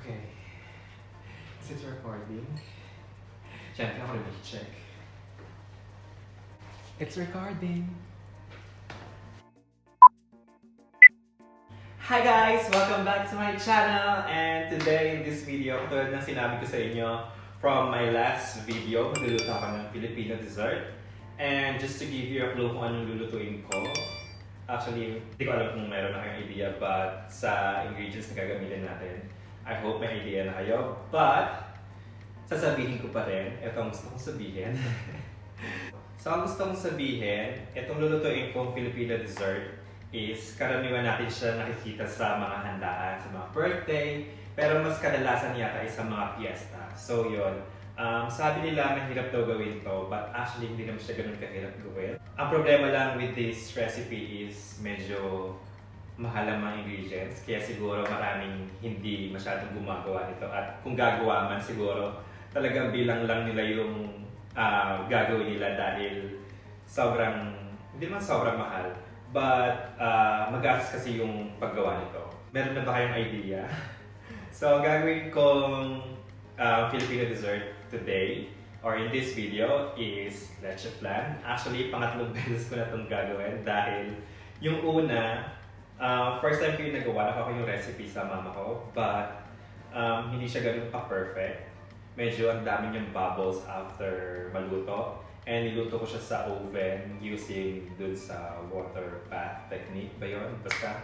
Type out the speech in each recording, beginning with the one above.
Okay. Is it recording? Siyempre ako rin check. It's recording. Hi guys! Welcome back to my channel. And today in this video, tulad ng sinabi ko sa inyo from my last video, magluluto ako ng Filipino dessert. And just to give you a clue kung anong lulutuin ko, actually, hindi ko alam kung meron na kayong idea, but sa ingredients na gagamitin natin, I hope may idea na kayo. But, sasabihin ko pa rin, itong gusto kong sabihin. So, ang gusto kong sabihin, itong lulutuin kong Filipino dessert is karaniwan natin siya nakikita sa mga handaan, sa mga birthday, pero mas kadalasan yata ay sa mga fiesta. So, yun. Sabi nila mahirap daw gawin to, but actually hindi naman siya ganun kahirap gawin. Ang problema lang with this recipe is medyo mahal ang mga ingredients, kaya siguro maraming hindi masyadong gumagawa nito. At kung gagawa man siguro, talagang bilang lang nila yung gagawin nila dahil sobrang, hindi naman sobrang mahal, but magastos kasi yung paggawa nito. Meron na ba kayong idea? So, gagawin kong Filipino dessert today or in this video is Leche Flan. Actually, pangatlong beses ko na itong gagawin dahil yung una, first time ko yung nagawa, nakuha ko yung recipe sa mama ko, but hindi siya ganun pa-perfect. Medyo ang dami niyang bubbles after maluto. And niluto ko siya sa oven using dun sa water bath technique ba yun? Basta,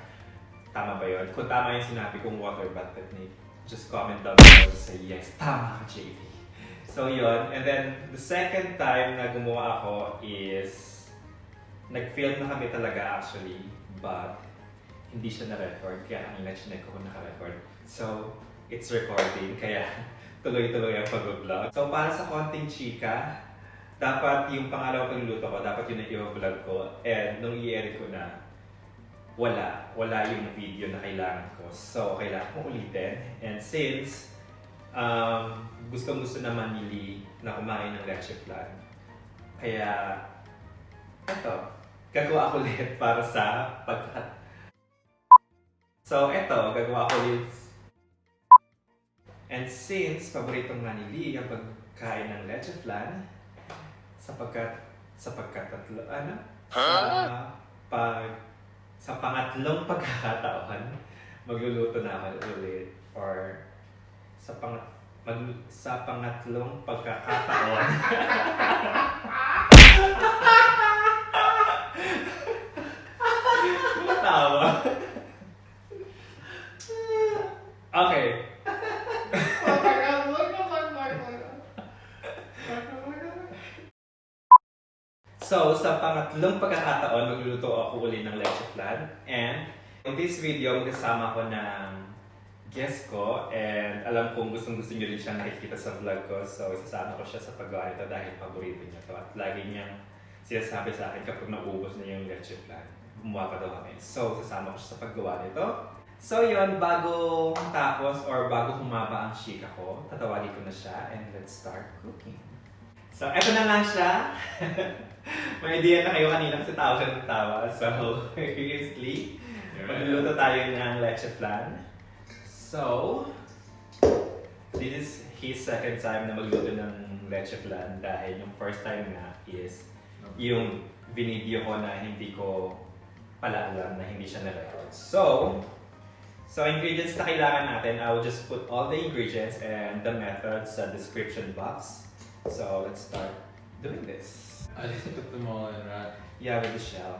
tama ba yun? Kung tama yung sinabi kong water bath technique, just comment down below and say yes, tama ka, JV. So yun, and then the second time na gumawa ako is nag-film na kami talaga actually, but hindi siya na-record, kaya kanina chinek ko kung naka-record. So, it's recording, kaya tuloy-tuloy ang pag-vlog. So, para sa konting chika, dapat yung pangalaw kong luto ko, dapat yun na i-vlog ko, and nung i-edit ko na, wala yung video na kailangan ko. So, kailangan kong ulitin. And since gustong-gusto naman ni Lee na kumain ng Leche Flan, kaya eto, gagawa ako ulit para sa pagkat. So, eto, gagawa ako ulit. And since paboritong nga ni Lee ang pagkain ng Leche Flan, sa pangatlong pagkakataon, magluluto na ako ulit. Or sa pangatlong pagkakataon. Tawa. Okay. So, sa pangatlong pagkakataon, magluluto ako uli ng Leche Flan. And in this video, kasama ko ng guest ko. And alam kong gustong-gusto nyo rin siya nakikita sa vlog ko. So, isasama ko siya sa paggawa nito dahil paborito niya to. At lagi niyang sinasabi sa akin kapag naubos na yung Leche Flan, gumawa pa daw kami. So, sasama ko siya sa paggawa nito. So, yun, bago tapos or bago humaba ang chika ko, tatawagin ko na siya and let's start cooking. So, eto na nga siya. May idea na kayo kanina kasi tawa siya ng tawa. So, seriously, magluluto tayo ng Leche Flan. So, this is his second time na magluto ng Leche Flan dahil yung first time nga is yung binideo ko na hindi ko pala alam na hindi siya na-record. So, ingredients na kailangan natin, I will just put all the ingredients and the methods sa description box. So, let's start doing this. I just put them all in, right? Yeah, with the shell.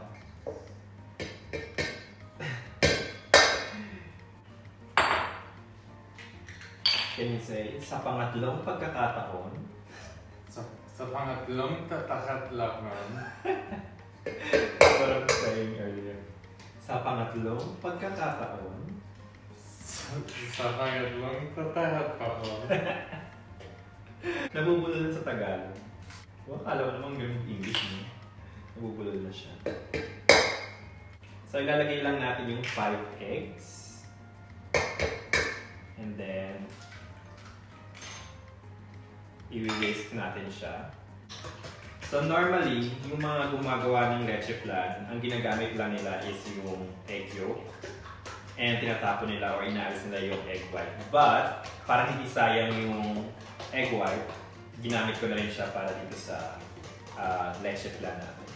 Can you say, sa pangatlong pagkakataon? Sa pangatlong tatakatlakan. What I'm saying earlier. Sa pangatlong pagkakataon? Sa pangatlong tatakatlakan. Nabubulol na sa Tagalog. Akala ko namang ganun English niya. Nabubulol na siya. So, ilalagay lang natin yung 5 eggs. And then, i-whisk natin siya. So, normally, yung mga gumagawa ng Leche Flan, ang ginagamit lang nila is yung egg yolk. and tinatapon nila or inaalis nila yung egg white. But, para hindi sayang yung egg white, ginamit ko na rin siya para dito sa leche flan natin.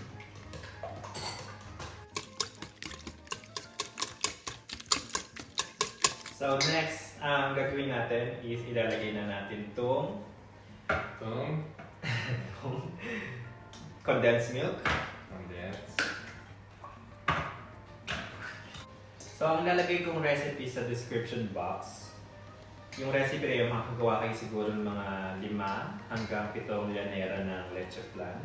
So next, ang gagawin natin is ilalagay na natin itong condensed milk. So, ang lalagay kong recipe sa description box, yung recipe rin, makakagawa kayo siguro ng mga 5 hanggang 7 llanera ng leche flan.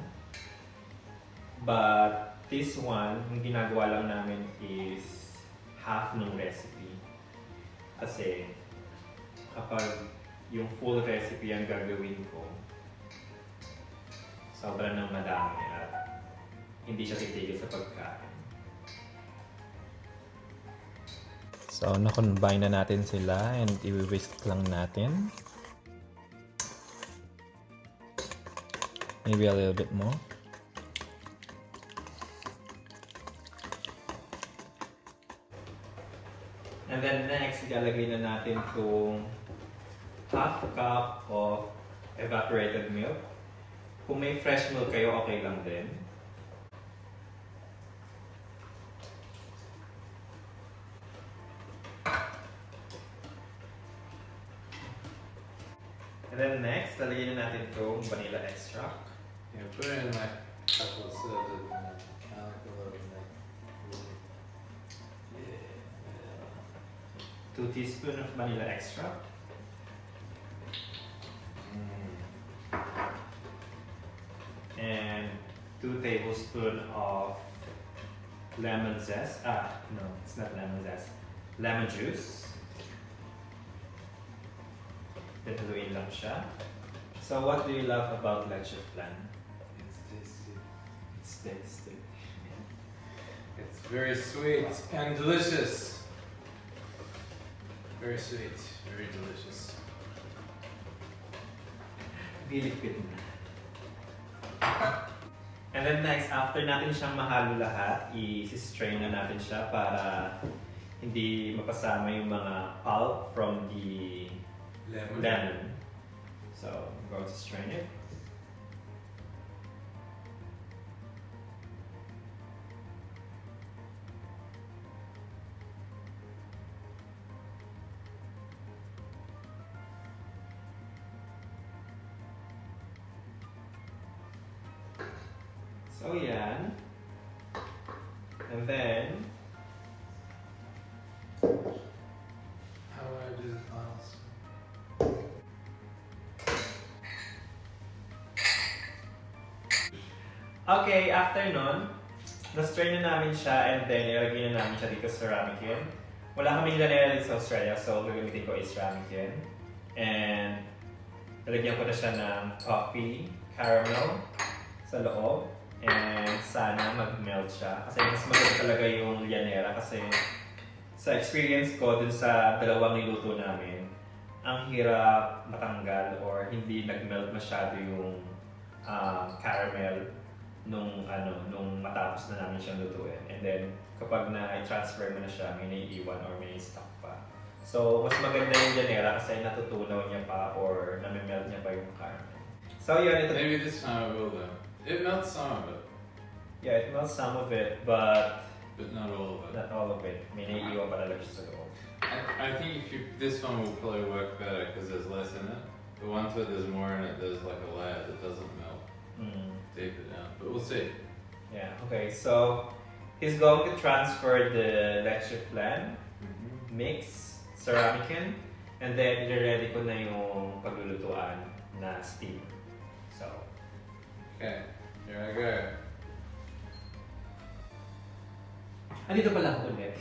But, this one, yung ginagawa lang namin is half ng recipe. Kasi, kapag yung full recipe ang gagawin ko, sobra nang madami at hindi siya titigil sa pagkain. So, na-combine na natin sila and i-whisk lang natin. Maybe a little bit more. And then next, ilalagay na natin itong half cup of evaporated milk. Kung may fresh milk kayo, okay lang din. And then next, lalagyan na natin itong vanilla extract. Yeah, put it in like a couple of serves of like a little like. 2 teaspoons of vanilla extract. And 2 tablespoons of lemon zest. No, it's not lemon zest. Lemon juice. Haluin lang siya. So, what do you love about leche flan? It's tasty. It's tasty. It's very sweet and delicious. Very sweet, very delicious. Bilipid na. And then next, after natin siyang mahalo lahat, i-strain na natin siya para hindi mapasama yung mga pulp from the lemon. So, I'm going to strain it. So, yan. And then, how would I do the finals? okay, after nun, na-strain na namin siya and then ilagay na namin siya dito sa ramekin. Wala kaming llanera dito sa Australia, so gagamitin ko is ramekin. And nalagyan ko na siya ng coffee, caramel sa loob. And sana mag-melt siya. Kasi mas maganda talaga yung llanera kasi sa experience ko dun sa dalawang niluto namin, ang hirap matanggal or hindi nag-melt masyado yung caramel nung matapos na namin siyang lutuin. And then kapag na-transfer mo na siya, may naiiwan or may stock pa. So mas maganda yung llanera kasi natutunaw niya pa or nami-melt niya pa yung caramel. So yun, ito. Maybe this time I will though. It melts some of it. Yeah, it melts some of it, but not all of it. Not all of it. May naiiwan pa talaga siya sa loob. I think this one will probably work better because there's less in it. The ones where there's more in it, there's like a layer that doesn't melt deeper down. But we'll see. Yeah, okay. So, he's going to transfer the leche flan mix sa ramekin and then i-ready ko na yung paglulutuan na steam. So, okay, here I go. andito pala ako ulit.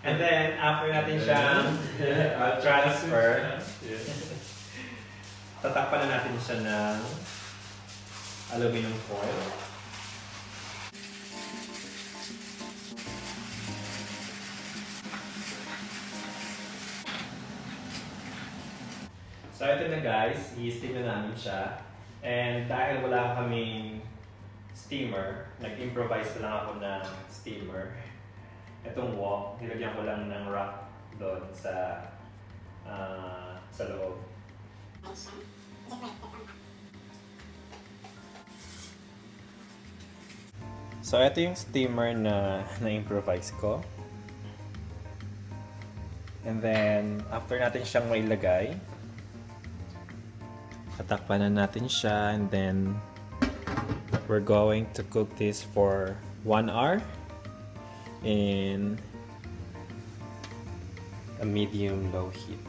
And then, after natin siyang transfer, tatakpan na natin siya ng aluminum foil. So ito na guys, i-steam na namin siya. And dahil wala kaming steamer, nag-improvise na lang ako ng steamer. Itong wok, nilagyan ko lang ng wrap doon sa loob. So ito yung steamer na na-improvise ko. And then, after natin siyang mailagay, tatakpan na natin siya, and then we're going to cook this for 1 hour in a medium-low heat.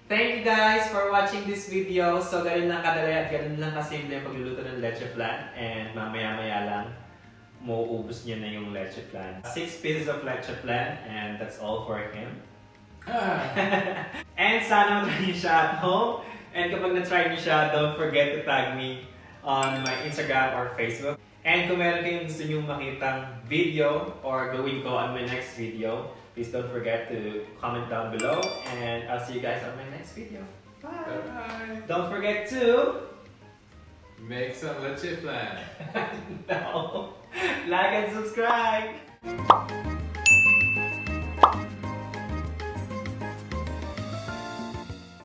Thank you guys for watching this video. So, ganun lang kadali at ganun lang kasimple ang pagluluto ng leche flan. And mamaya-maya lang, mauubos niya na yung leche flan. 6 pieces of leche flan, and that's all for him. And sana matry niyo siya at home. And kapag na-try niyo siya, don't forget to tag me on my Instagram or Facebook. And kung meron kayong gusto niyo makitang video or gawin ko on my next video, please don't forget to comment down below. And I'll see you guys on my next video. Bye! Bye. Don't forget to Make some leche flan. no. Like and subscribe.